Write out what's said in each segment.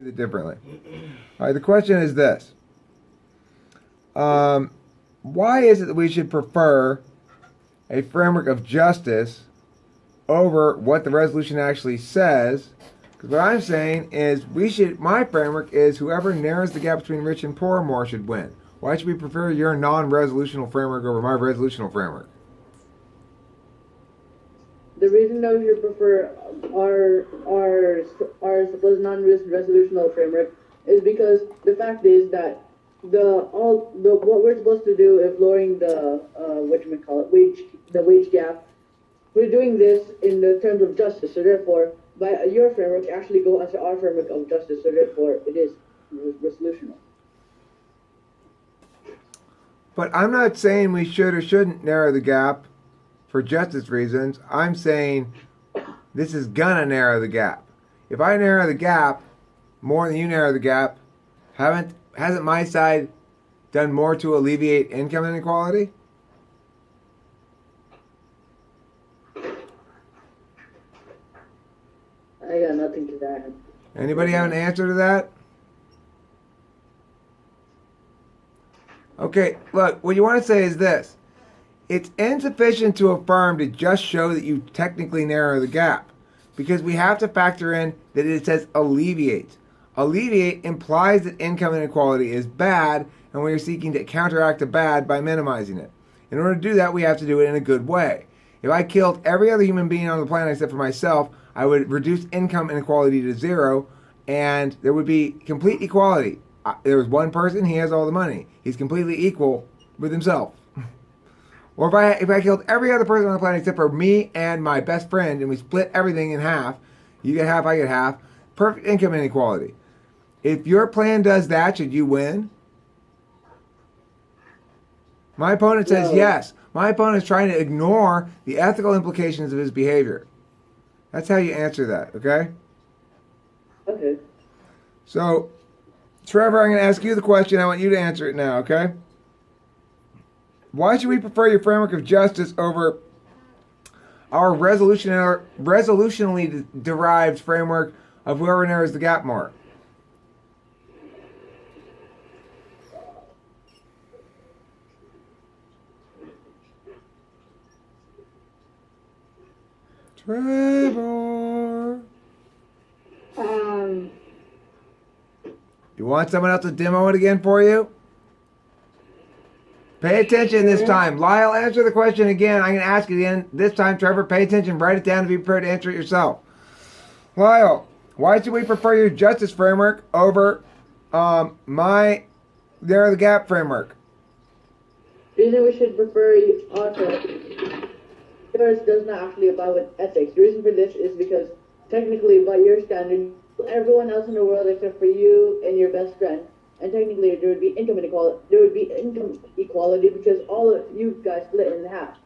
it differently. All right, the question is this. Why is it that we should prefer a framework of justice over what the resolution actually says? Because what I'm saying is my framework is whoever narrows the gap between rich and poor more should win. Why should we prefer your non-resolutional framework over my resolutional framework? The reason that we should prefer our supposed non-resolutional framework is because the fact is that what we're supposed to do if lowering the wage gap, we're doing this in the terms of justice. So therefore, by your framework, actually go as our framework of justice. So therefore, it is resolutional. But I'm not saying we should or shouldn't narrow the gap for justice reasons. I'm saying this is gonna narrow the gap. If I narrow the gap more than you narrow the gap, hasn't my side done more to alleviate income inequality? I got nothing to that. Anybody have an answer to that? Okay, look, what you want to say is this. It's insufficient to affirm to just show that you technically narrow the gap, because we have to factor in that it says alleviate. Alleviate implies that income inequality is bad, and we are seeking to counteract the bad by minimizing it. In order to do that, we have to do it in a good way. If I killed every other human being on the planet except for myself, I would reduce income inequality to zero, and there would be complete equality. There was one person, he has all the money. He's completely equal with himself. Or if I killed every other person on the planet except for me and my best friend, and we split everything in half, you get half, I get half, perfect income inequality. If your plan does that, should you win? My opponent says yes. My opponent is trying to ignore the ethical implications of his behavior. That's how you answer that, okay? Okay. So, Trevor, I'm going to ask you the question. I want you to answer it now, okay? Why should we prefer your framework of justice over our resolutionally derived framework of whoever narrows the gap more? Trevor. You want someone else to demo it again for you? Pay attention this time. Lyle, answer the question again. I'm going to ask it again. This time, Trevor, pay attention. Write it down and be prepared to answer it yourself. Lyle, why should we prefer your justice framework over my narrow the gap framework? The reason we should prefer our framework, yours does not actually abide with ethics. The reason for this is because technically, by your standard, everyone else in the world except for you and your best friend, and technically there would be income inequality. There would be income equality because all of you guys split in half.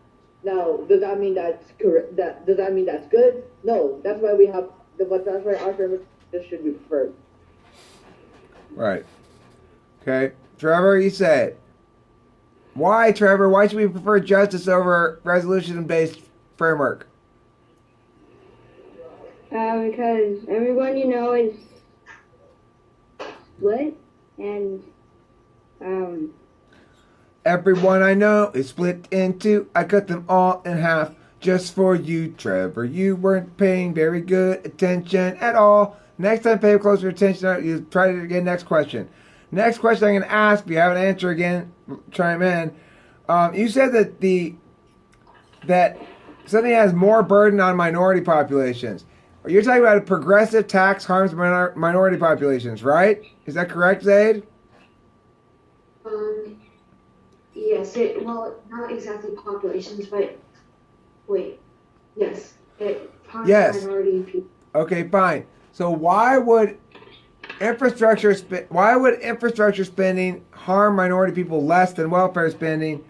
Now, does that mean that's correct? Does that mean that's good? No. That's why we have. But that's why our framework should be preferred. Right. Okay, Trevor, you say it. Why, Trevor? Why should we prefer justice over resolution-based framework? Because everyone you know is split, and everyone I know is split in two. I cut them all in half just for you, Trevor. You weren't paying very good attention at all. Next time, pay closer attention. You try it again. Next question. Next question I'm going to ask. If you have an answer again, chime in. You said that something has more burden on minority populations. You're talking about a progressive tax harms minority populations, right? Is that correct, Zaid? Yes. Well, not exactly populations, but wait. Yes. It harms minority people. Okay, fine. So why would infrastructure spending harm minority people less than welfare spending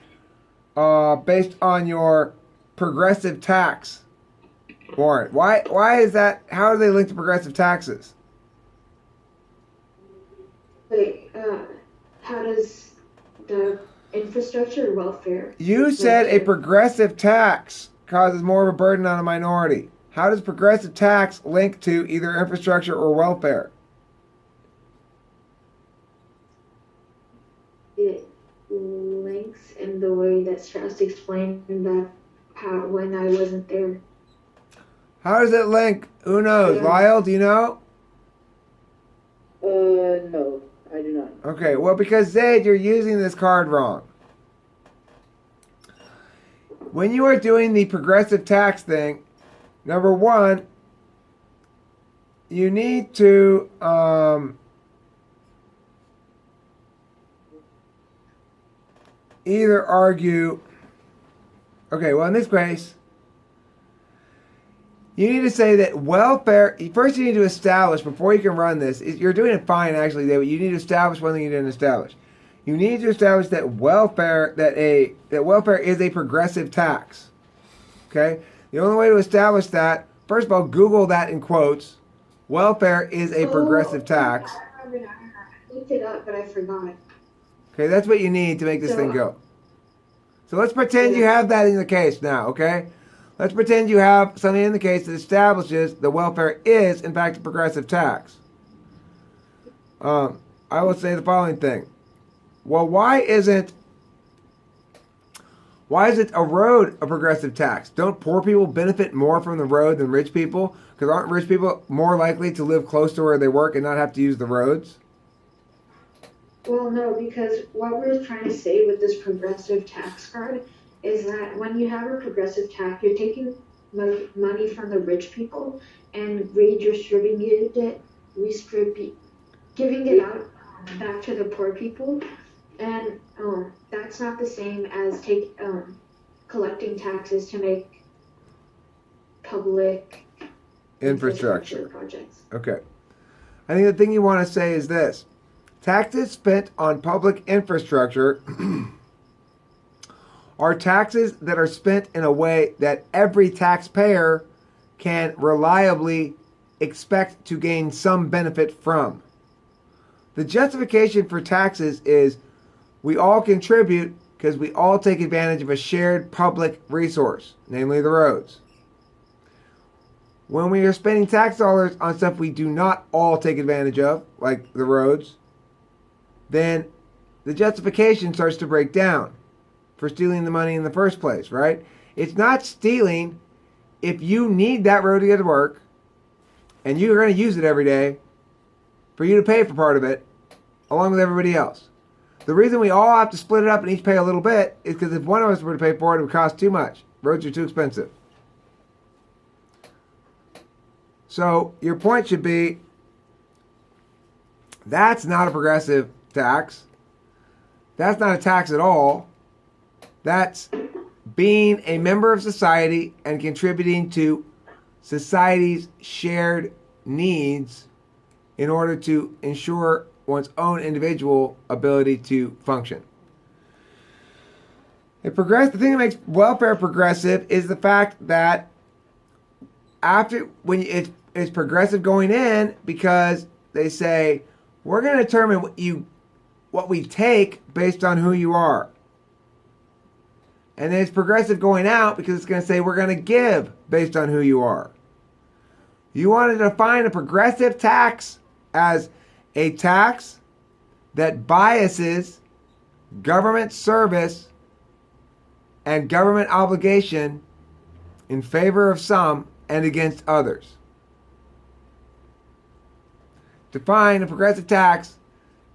based on your progressive tax warrant? Why is that? How are they linked to progressive taxes? Wait, how does the infrastructure or welfare? You said a progressive tax causes more of a burden on a minority. How does progressive tax link to either infrastructure or welfare? links in the way that Strauss explained that how when I wasn't there. How does it link? Who knows? Yeah. Lyle, do you know? No, I do not. Okay, well, because Zaid, you're using this card wrong. When you are doing the progressive tax thing, number one, you need to either argue. Okay, well, in this case, you need to say that welfare. First, you need to establish before you can run this. You're doing it fine, actually, David. You need to establish one thing you didn't establish. You need to establish that welfare is a progressive tax. Okay, the only way to establish that, first of all, Google that in quotes. Welfare is a progressive tax. I looked it up, but I forgot. Okay, that's what you need to make this thing go. So let's pretend you have that in the case now, okay? Let's pretend you have something in the case that establishes the welfare is, in fact, a progressive tax. I will say the following thing. Well, why isn't a road a progressive tax? Don't poor people benefit more from the road than rich people? Because aren't rich people more likely to live close to where they work and not have to use the roads? Well, no, because what we're trying to say with this progressive tax card is that when you have a progressive tax, you're taking money from the rich people and redistributing it, giving it out back to the poor people, and that's not the same as collecting taxes to make public Infrastructure projects. Okay. I think the thing you want to say is this. Taxes spent on public infrastructure are taxes that are spent in a way that every taxpayer can reliably expect to gain some benefit from. The justification for taxes is we all contribute because we all take advantage of a shared public resource, namely the roads. When we are spending tax dollars on stuff we do not all take advantage of, like the roads, then the justification starts to break down for stealing the money in the first place, right? It's not stealing if you need that road to get to work and you're going to use it every day for you to pay for part of it along with everybody else. The reason we all have to split it up and each pay a little bit is because if one of us were to pay for it, it would cost too much. Roads are too expensive. So your point should be, that's not a progressive tax. That's not a tax at all. That's being a member of society and contributing to society's shared needs in order to ensure one's own individual ability to function. The thing that makes welfare progressive is the fact that it's progressive going in, because they say we're going to determine what we take based on who you are. And then it's progressive going out because it's going to say we're going to give based on who you are. You want to define a progressive tax as a tax that biases government service and government obligation in favor of some and against others. Define a progressive tax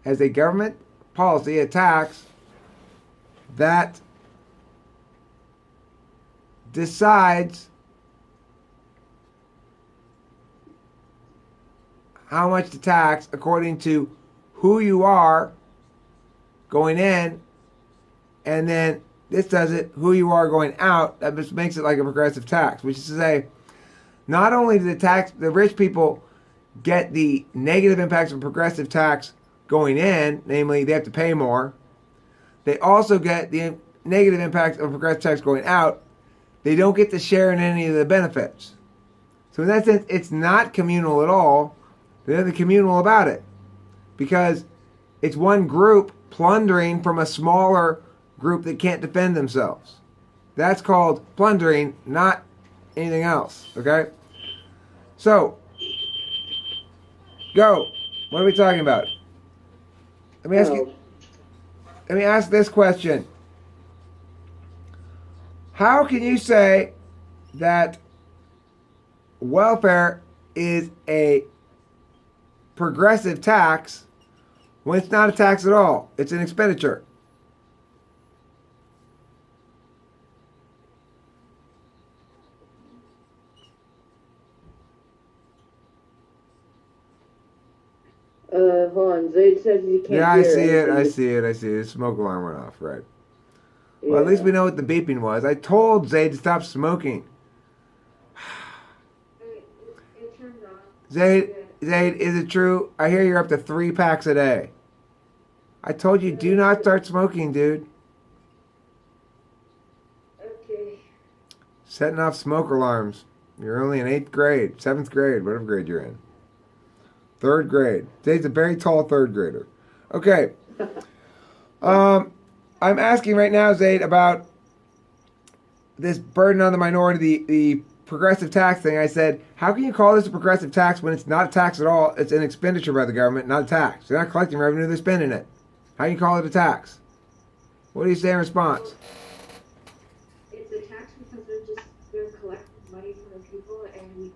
as a government policy, a tax that decides how much to tax according to who you are going in, and then this does it who you are going out. That just makes it like a progressive tax, which is to say, not only do the rich people get the negative impacts of a progressive tax going in, namely they have to pay more, they also get the negative impacts of a progressive tax going out. They don't get to share in any of the benefits. So in that sense, it's not communal at all. There's nothing communal about it, because it's one group plundering from a smaller group that can't defend themselves. That's called plundering, not anything else. Okay? So, go. What are we talking about? Let me ask you. let me ask this question. How can you say that welfare is a progressive tax when it's not a tax at all? It's an expenditure. Hold on. Zaid says he can't Yeah, I hear see it. anything. I see it. I see it. The smoke alarm went off. Right. Well, at Yeah. least we know what the beeping was. I told Zayd to stop smoking. It turned on. Zayd, is it true? I hear you're up to 3 packs a day. I told you, do not start smoking, dude. Okay. Setting off smoke alarms. You're only in 8th grade, 7th grade, whatever grade you're in. 3rd grade. Zayd's a very tall 3rd grader. Okay. I'm asking right now, Zayd, about this burden on the minority, the progressive tax thing. I said, how can you call this a progressive tax when it's not a tax at all? It's an expenditure by the government, not a tax. They're not collecting revenue, they're spending it. How can you call it a tax? What do you say in response? It's a tax because they're collecting money from the people and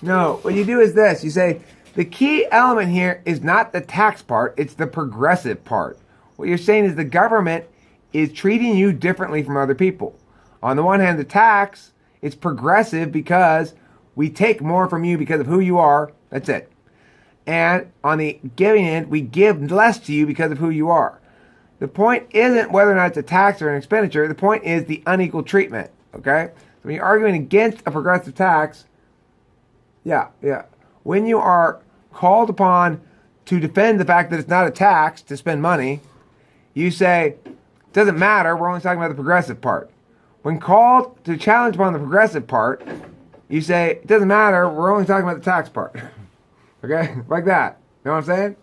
No, what you do is this. You say, the key element here is not the tax part, it's the progressive part. What you're saying is the government is treating you differently from other people. On the one hand, the tax is progressive because we take more from you because of who you are. That's it. And on the giving end, we give less to you because of who you are. The point isn't whether or not it's a tax or an expenditure. The point is the unequal treatment. Okay? So when you're arguing against a progressive tax, yeah. When you are called upon to defend the fact that it's not a tax to spend money, you say, doesn't matter, we're only talking about the progressive part. When called to challenge upon the progressive part, you say, it doesn't matter, we're only talking about the tax part. Okay? Like that. You know what I'm saying?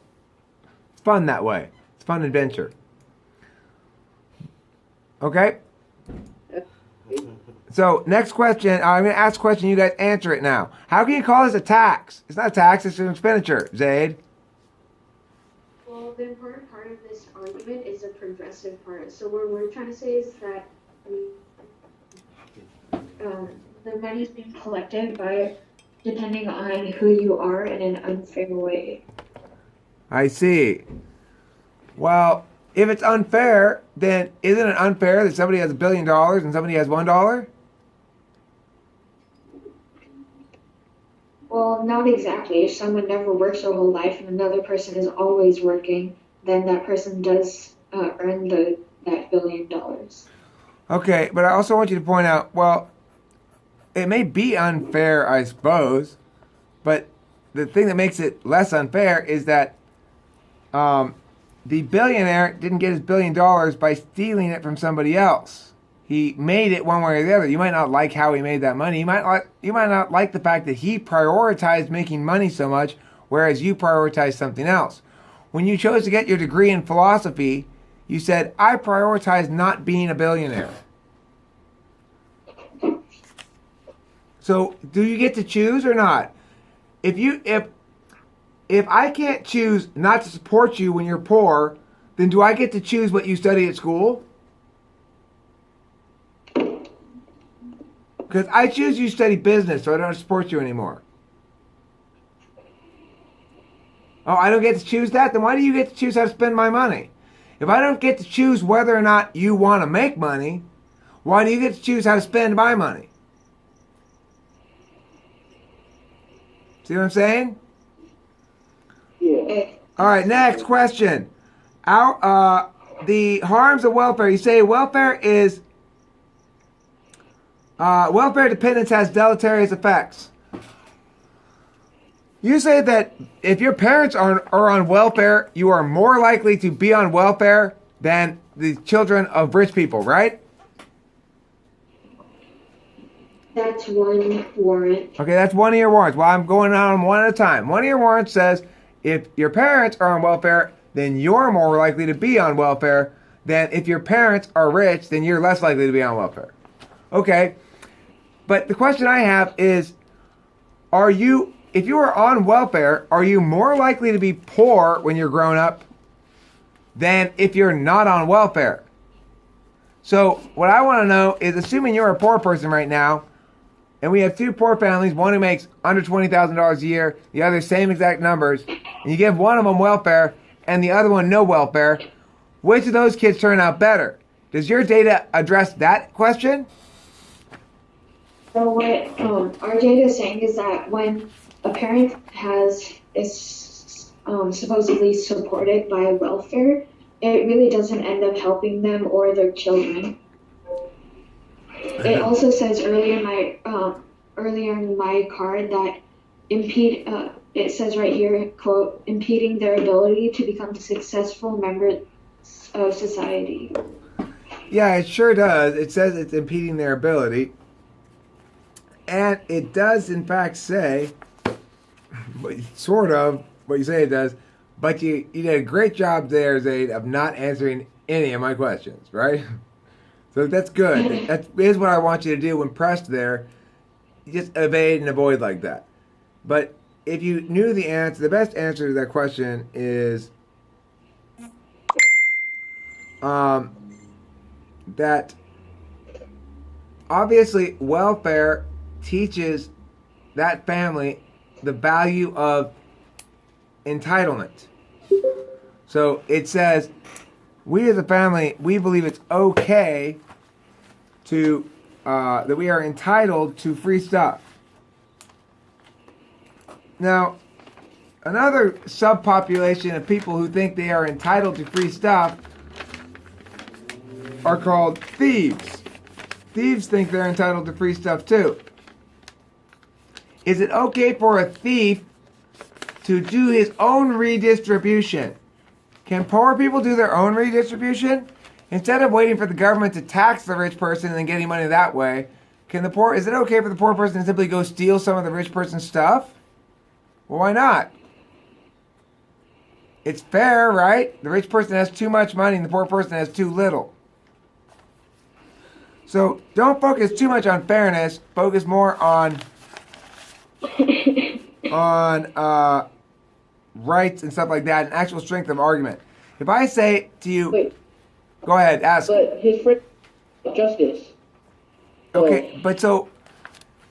It's fun that way. It's a fun adventure. Okay? So, next question. I'm going to ask a question. You guys answer it now. How can you call this a tax? It's not a tax. It's an expenditure. Zayd? well, the important part of this argument is the progressive part. So what we're trying to say is that the money's being collected by depending on who you are in an unfair way. I see. Well, if it's unfair, then isn't it unfair that somebody has $1 billion and somebody has $1? Well, not exactly. If someone never works their whole life and another person is always working, then that person does earn that $1 billion. Okay, but I also want you to point out, well, it may be unfair, I suppose, but the thing that makes it less unfair is that the billionaire didn't get his $1 billion by stealing it from somebody else. He made it one way or the other. You might not like how he made that money. You might not like the fact that he prioritized making money so much, whereas you prioritized something else. When you chose to get your degree in philosophy, you said, I prioritize not being a billionaire. So, do you get to choose or not? If I can't choose not to support you when you're poor, then do I get to choose what you study at school? Because I choose you study business, so I don't support you anymore. Oh, I don't get to choose that? Then why do you get to choose how to spend my money? If I don't get to choose whether or not you want to make money, why do you get to choose how to spend my money? See what I'm saying? Yeah. All right, next question. The harms of welfare. You say welfare dependence has deleterious effects. You say that if your parents are on welfare, you are more likely to be on welfare than the children of rich people, right? That's one warrant. Okay, that's one of your warrants. Well, I'm going on one at a time. One of your warrants says if your parents are on welfare, then you're more likely to be on welfare than if your parents are rich, then you're less likely to be on welfare. Okay, but the question I have is, if you are on welfare, are you more likely to be poor when you're grown up than if you're not on welfare. So what I want to know is, assuming you're a poor person right now, and we have two poor families, one who makes under $20,000 a year, the other same exact numbers, and you give one of them welfare and the other one no welfare, which of those kids turn out better? Does your data address that question? So what our data is saying is that when a parent is supposedly supported by welfare, it really doesn't end up helping them or their children. It also says earlier in my card that it says right here, quote, impeding their ability to become successful members of society. Yeah, it sure does. It says it's impeding their ability. And it does, in fact, say, sort of, what you say it does, but you did a great job there, Zaid, of not answering any of my questions, right? So that's good. That is what I want you to do when pressed there. You just evade and avoid like that. But if you knew the answer, the best answer to that question is that obviously welfare teaches that family the value of entitlement. So it says, we as a family, we believe it's okay to that we are entitled to free stuff. Now, another subpopulation of people who think they are entitled to free stuff are called thieves. Thieves think they're entitled to free stuff too. Is it okay for a thief to do his own redistribution? Can poor people do their own redistribution? Instead of waiting for the government to tax the rich person and then getting money that way, is it okay for the poor person to simply go steal some of the rich person's stuff? Well, why not? It's fair, right? The rich person has too much money and the poor person has too little. So don't focus too much on fairness. Focus more on rights and stuff like that, and actual strength of argument. If I say to you, Wait, go ahead, ask. but his friend justice. Okay, but so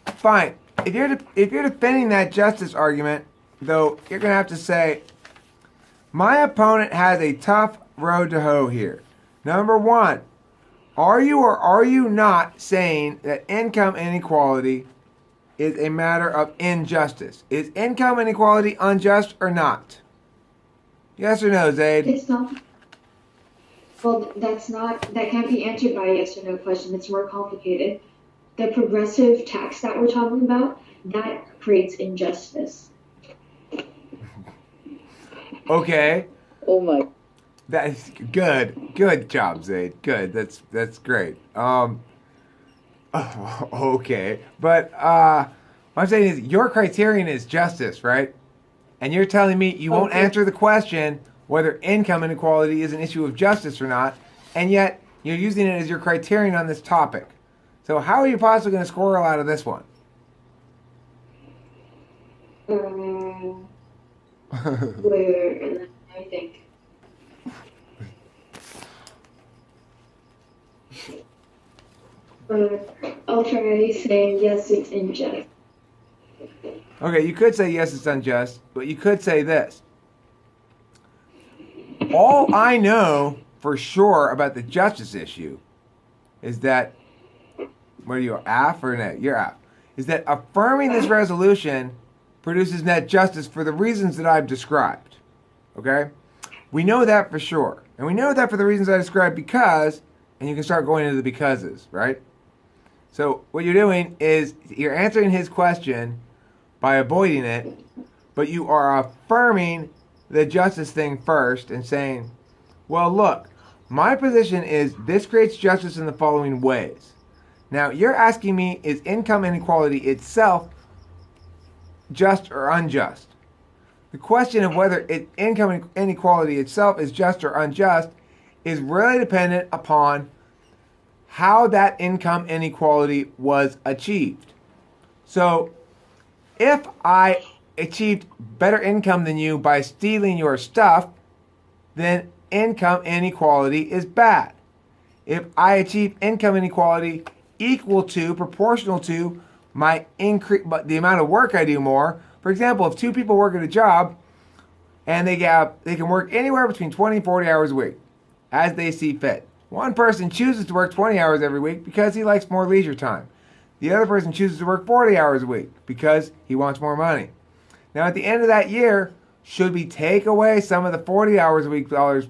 fine. If you're defending that justice argument, though, you're gonna have to say, my opponent has a tough road to hoe here. Number one, are you or are you not saying that income inequality is a matter of injustice? Is income inequality unjust or not? Yes or no, Zaid? It's not. Well, that can't be answered by a yes or no question. It's more complicated. The progressive tax that we're talking about, that creates injustice. Okay. Oh my. That's good. Good job, Zaid. Good. That's great. Okay. But what I'm saying is your criterion is justice, right? And you're telling me you won't answer the question whether income inequality is an issue of justice or not, and yet you're using it as your criterion on this topic. So how are you possibly going to squirrel out of this one? Where I think. I'll try saying yes, it's unjust. Okay, you could say yes, it's unjust, but you could say this. All I know for sure about the justice issue is that, what are you, AF or net? You're AF. Is that affirming this resolution produces net justice for the reasons that I've described. Okay? We know that for sure. And we know that for the reasons I described because, and you can start going into the becauses, right? So what you're doing is you're answering his question by avoiding it, but you are affirming the justice thing first and saying, well, look, my position is this creates justice in the following ways. Now, you're asking me, is income inequality itself just or unjust? The question of whether income inequality itself is just or unjust is really dependent upon how that income inequality was achieved. So, if I achieved better income than you by stealing your stuff, then income inequality is bad. If I achieve income inequality equal to, proportional to my increase, but the amount of work I do more. For example, if two people work at a job and they can work anywhere between 20 and 40 hours a week as they see fit. One person chooses to work 20 hours every week because he likes more leisure time. The other person chooses to work 40 hours a week because he wants more money. Now, at the end of that year, should we take away some of the 40 hours a week person's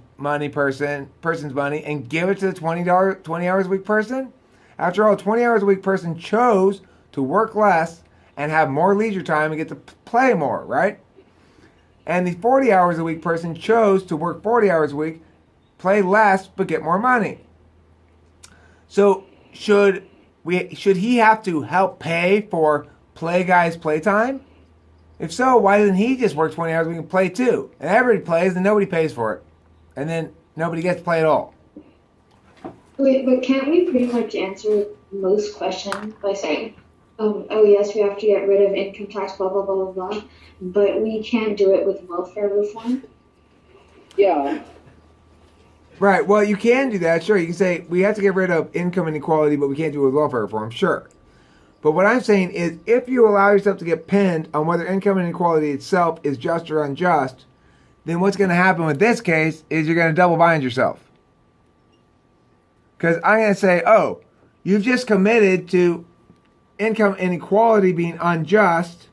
money and give it to the 20 hours a week person? After all, 20 hours a week person chose to work less and have more leisure time and get to play more, right? And the 40 hours a week person chose to work 40 hours a week, play less, but get more money. So should he have to help pay for play guys' playtime? If so, why doesn't he just work 20 hours a week and play too? And everybody plays and nobody pays for it. And then nobody gets to play at all. Wait, but can't we pretty much answer most questions by saying, oh yes, we have to get rid of income tax, blah, blah, blah, blah, blah, but we can't do it with welfare reform? Yeah. Right, well, you can do that, sure. You can say, we have to get rid of income inequality, but we can't do it with welfare reform, sure. But what I'm saying is, if you allow yourself to get pinned on whether income inequality itself is just or unjust, then what's going to happen with this case is you're going to double bind yourself. Because I'm going to say, oh, you've just committed to income inequality being unjust.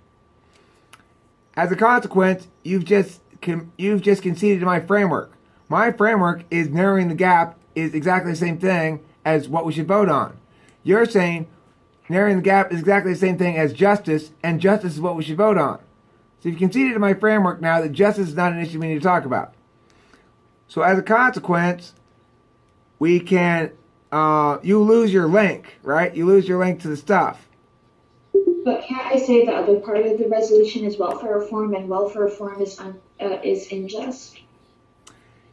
As a consequence, you've just conceded to my framework. My framework is narrowing the gap is exactly the same thing as what we should vote on. You're saying narrowing the gap is exactly the same thing as justice, and justice is what we should vote on. So you've conceded to my framework now that justice is not an issue we need to talk about. So as a consequence, we can, you lose your link, right? You lose your link to the stuff. But can't I say the other part of the resolution is welfare reform, and welfare reform is unjust?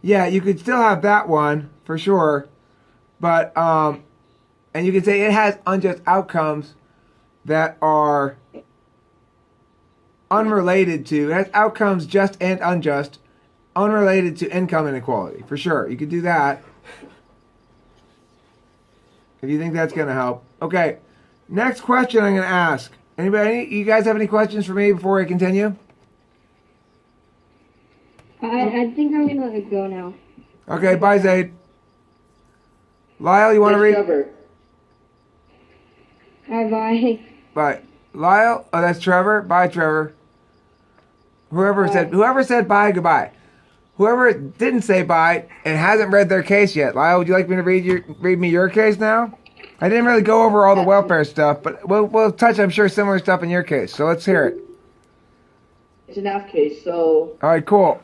Yeah, you could still have that one for sure, but and you can say it has unjust outcomes that are unrelated to, it has outcomes just and unjust, unrelated to income inequality for sure. You could do that if you think that's going to help. Okay, next question I'm going to ask. Anybody? You guys have any questions for me before I continue? I think I'm gonna let it go now. Okay, bye, Zaid. Lyle, you want to read? Trevor. Bye. Bye. Lyle? Oh, that's Trevor? Bye, Trevor. Whoever said bye, goodbye. Whoever didn't say bye and hasn't read their case yet. Lyle, would you like me to read me your case now? I didn't really go over all the welfare stuff, but we'll touch, I'm sure, similar stuff in your case. So let's hear it. It's an F case, so... All right, cool.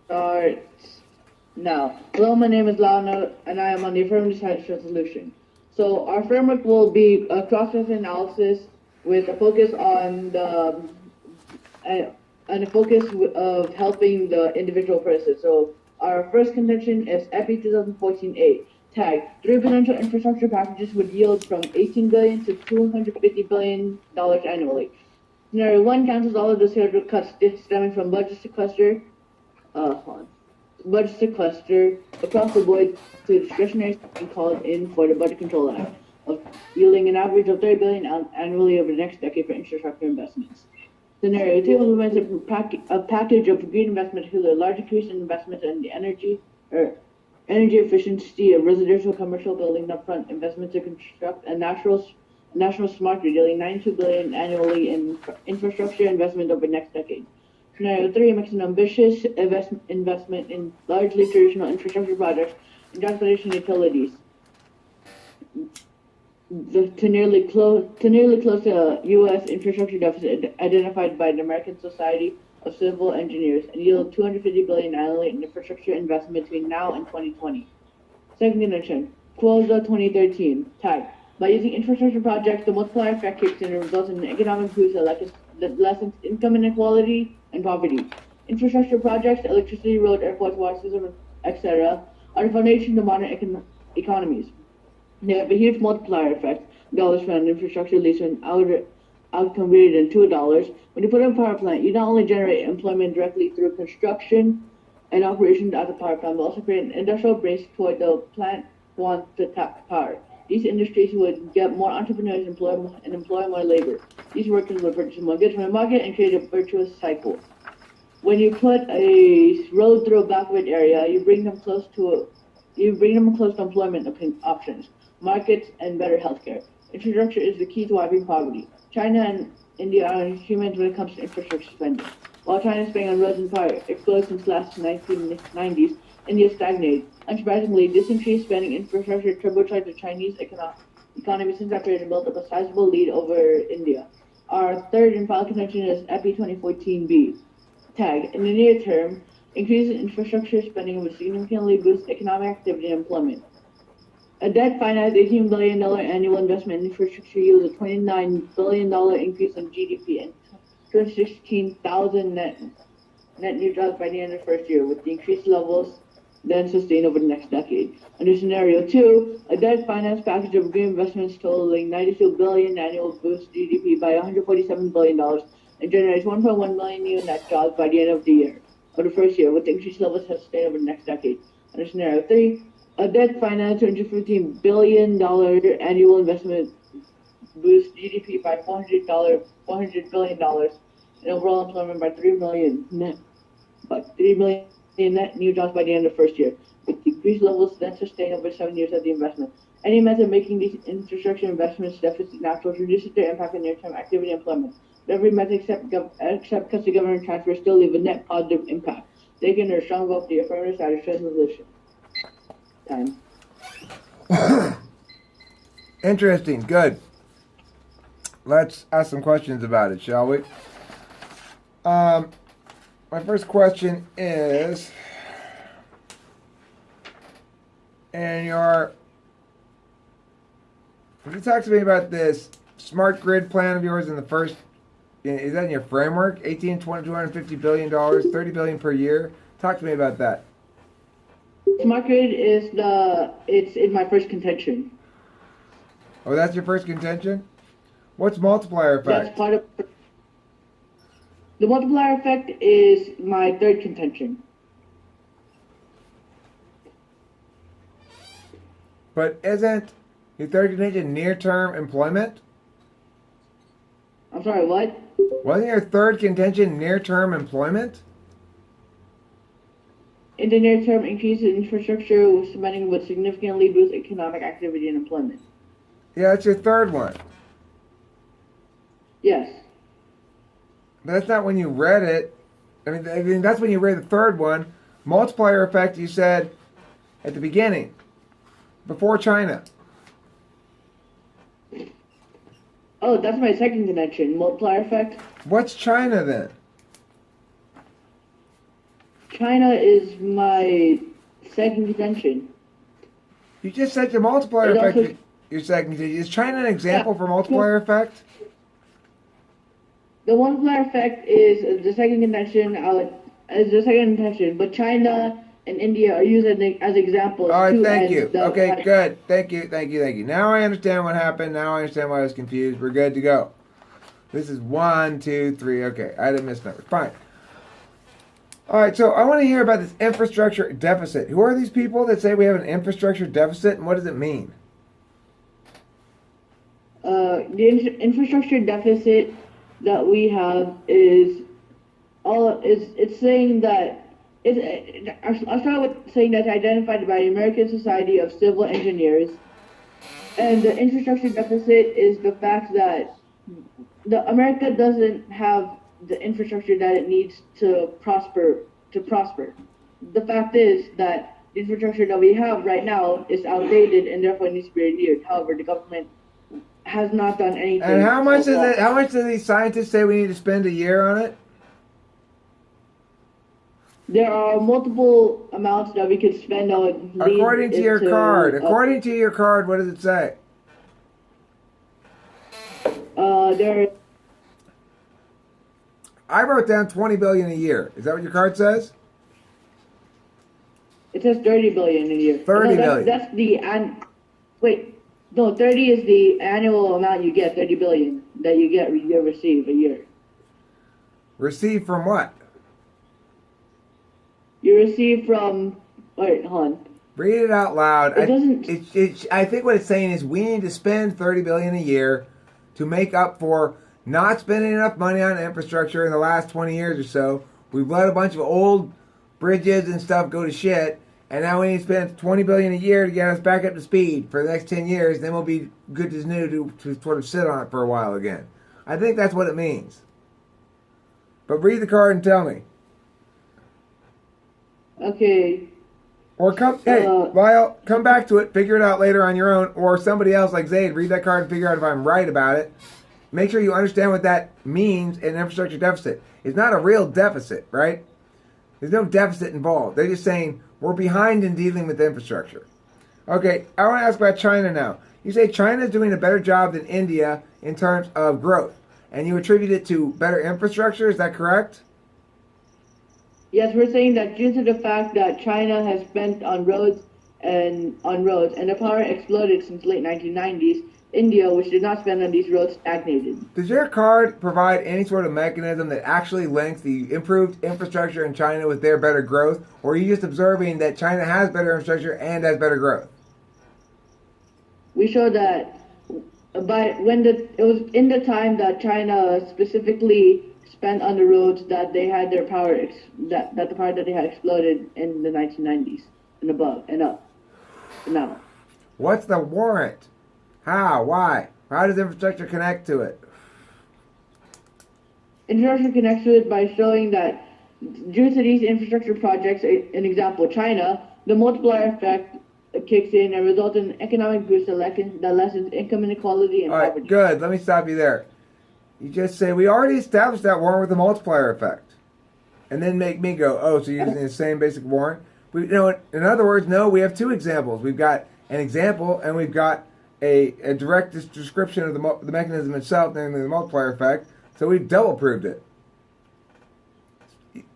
Start now. Hello, my name is Lana, and I am on the affirmative side resolution. So our framework will be a cross-reference analysis with a focus on of helping the individual person. So our first contention is EPI 2014-8. Tag: 3 potential infrastructure packages would yield from $18 billion to $250 billion annually. Scenario 1 cancels all of the scheduled cuts stemming from budget sequester across the board to discretionary spending called in for the Budget Control Act, of yielding an average of $30 billion annually over the next decade for infrastructure investments. Scenario 2 implements a package of green investment to a large increase in investment in the energy efficiency of residential commercial building, upfront investment to construct a national smart grid, yielding $92 billion annually in infrastructure investment over the next decade. Scenario 3 makes an ambitious investment in largely traditional infrastructure projects and transportation utilities to nearly close to U.S. infrastructure deficit identified by the American Society of Civil Engineers, and yield $250 billion annually in infrastructure investment between now and 2020. Second condition, Quoza 2013. Tag: by using infrastructure projects, the multiplier effect kicks in and results in an economic boost that lessens income inequality and poverty. Infrastructure projects, electricity, road, airports, water system, etc., are the foundation of modern economies. They have a huge multiplier effect. Dollars spent on infrastructure leads to an outcome greater than $2. When you put in a power plant, you not only generate employment directly through construction and operations at the power plant will also create an industrial base to what the plant wants to tap power. These industries would get more entrepreneurs and employ more labor. These workers would purchase more goods from the market and create a virtuous cycle. When you put a road through a backward area, you bring them close to employment options, markets, and better healthcare. Infrastructure is the key to wiping poverty. China and India are humans when it comes to infrastructure spending. While China's spending on roads and power exploded since last 1990s, India stagnated. Unsurprisingly, this increased spending infrastructure turbocharged the Chinese economy since that period and built up a sizable lead over India. Our third and final contention is EPI 2014b. Tag. In the near term, increase in infrastructure spending would significantly boost economic activity and employment. A debt-financed $18 billion annual investment in infrastructure yields a $29 billion increase in GDP and 216,000 net new jobs by the end of the first year, with the increased levels then sustained over the next decade. Under scenario 2, a debt-financed package of green investments totaling $92 billion annual boosts GDP by $147 billion and generates 1.1 million new net jobs by the end of the first year, with the increased levels sustained over the next decade. Under scenario 3, a debt-financed $215 billion annual investment boosts GDP by $400 billion and overall employment by 3 million net new jobs by the end of the first year, with decreased levels then sustained over 7 years of the investment. Any method making these infrastructure investments deficit natural reduces their impact on near-term activity and employment. But every method except cuts to government transfer still leave a net positive impact. Taking a strong vote for the affirmative side of resolution. Time. Interesting. Good. Let's ask some questions about it, shall we? My first question is, could you talk to me about this smart grid plan of yours in the first, is that in your framework? 18, 20, $250 billion, $30 billion per year? Talk to me about that. Smart grid it's in my first contention. Oh, that's your first contention? What's multiplier effect? That's part of the multiplier effect is my third contention. But isn't your third contention near-term employment? I'm sorry, what? Wasn't your third contention near-term employment? In the near term, increase in infrastructure spending would significantly boost economic activity and employment. Yeah, that's your third one. Yes. But that's not when you read it. I mean, that's when you read the third one. Multiplier effect, you said at the beginning, before China. Oh, that's my second connection. Multiplier effect. What's China then? China is my second contention. You just said your multiplier effect. Also, your second contention. Is China an example for multiplier effect? The multiplier effect is the second contention. But China and India are used as examples. All right, thank you. Okay, good. Thank you. Now I understand what happened. Now I understand why I was confused. We're good to go. This is 1, 2, 3. Okay, I didn't miss numbers. Fine. All right, so I want to hear about this infrastructure deficit. Who are these people that say we have an infrastructure deficit, and what does it mean? The infrastructure deficit that we have it's saying that I'll start with saying that's identified by the American Society of Civil Engineers, and the infrastructure deficit is the fact that America doesn't have the infrastructure that it needs to prosper. The fact is that the infrastructure that we have right now is outdated and therefore needs to be renewed. However, the government has not done anything. And how much is it? How much do these scientists say we need to spend a year on it? There are multiple amounts that we could spend on. According to your card. According to your card, what does it say? I wrote down $20 billion a year. Is that what your card says? It says $30 billion a year. $30 billion. That's the wait. No, 30 is the annual amount you get. 30 billion that you receive a year. Receive from what? you receive from. Wait, hold on. Read it out loud. It doesn't. I think what it's saying is we need to spend $30 billion a year to make up for not spending enough money on infrastructure in the last 20 years or so. We've let a bunch of old bridges and stuff go to shit, and now we need to spend $20 billion a year to get us back up to speed for the next 10 years. Then we'll be good as new to sort of sit on it for a while again. I think that's what it means. But read the card and tell me. Okay. Or Lyle, come back to it, figure it out later on your own, or somebody else like Zaid, read that card and figure out if I'm right about it. Make sure you understand what that means in infrastructure deficit. It's not a real deficit, right? There's no deficit involved. They're just saying we're behind in dealing with infrastructure. Okay, I want to ask about China now. You say China is doing a better job than India in terms of growth, and you attribute it to better infrastructure. Is that correct? Yes, we're saying that due to the fact that China has spent on roads and the power exploded since late 1990s, India, which did not spend on these roads, stagnated. Does your card provide any sort of mechanism that actually links the improved infrastructure in China with their better growth, or are you just observing that China has better infrastructure and has better growth? We showed that it was in the time that China specifically spent on the roads that they had their power that the power that they had exploded in the 1990s and above and up and now. What's the warrant? How? Why? How does infrastructure connect to it? Infrastructure connects to it by showing that due to these infrastructure projects, an example, China, the multiplier effect kicks in and results in an economic boost that lessens income inequality and poverty. All right, good. Let me stop you there. You just say, we already established that warrant with the multiplier effect. And then make me go, oh, so you're using the same basic warrant? In other words, no, we have two examples. We've got an example and we've got a direct description of the mechanism itself, namely the multiplier effect. So we've double proved it.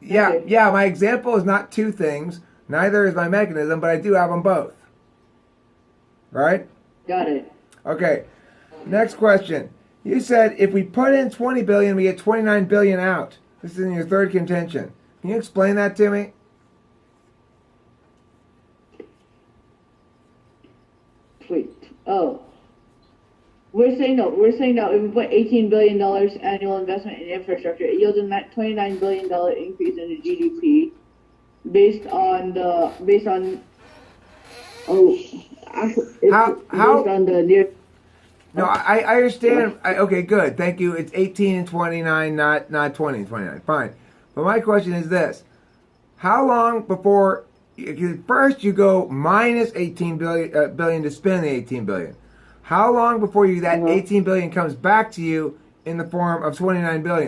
Yeah, my example is not two things. Neither is my mechanism, but I do have them both. Right? Got it. Okay. Next question. You said if we put in 20 billion, we get 29 billion out. This is in your third contention. Can you explain that to me? Wait. Oh. We're saying that if we put $18 billion annual investment in infrastructure, it yields a $29 billion increase in the GDP based on the near. No, I understand. Okay, good. Thank you. It's 18 and 29, not 20 and 29. Fine. But my question is this. How long before... First, you go minus 18 billion to spend the 18 billion. How long before that 18 billion comes back to you in the form of 29 billion?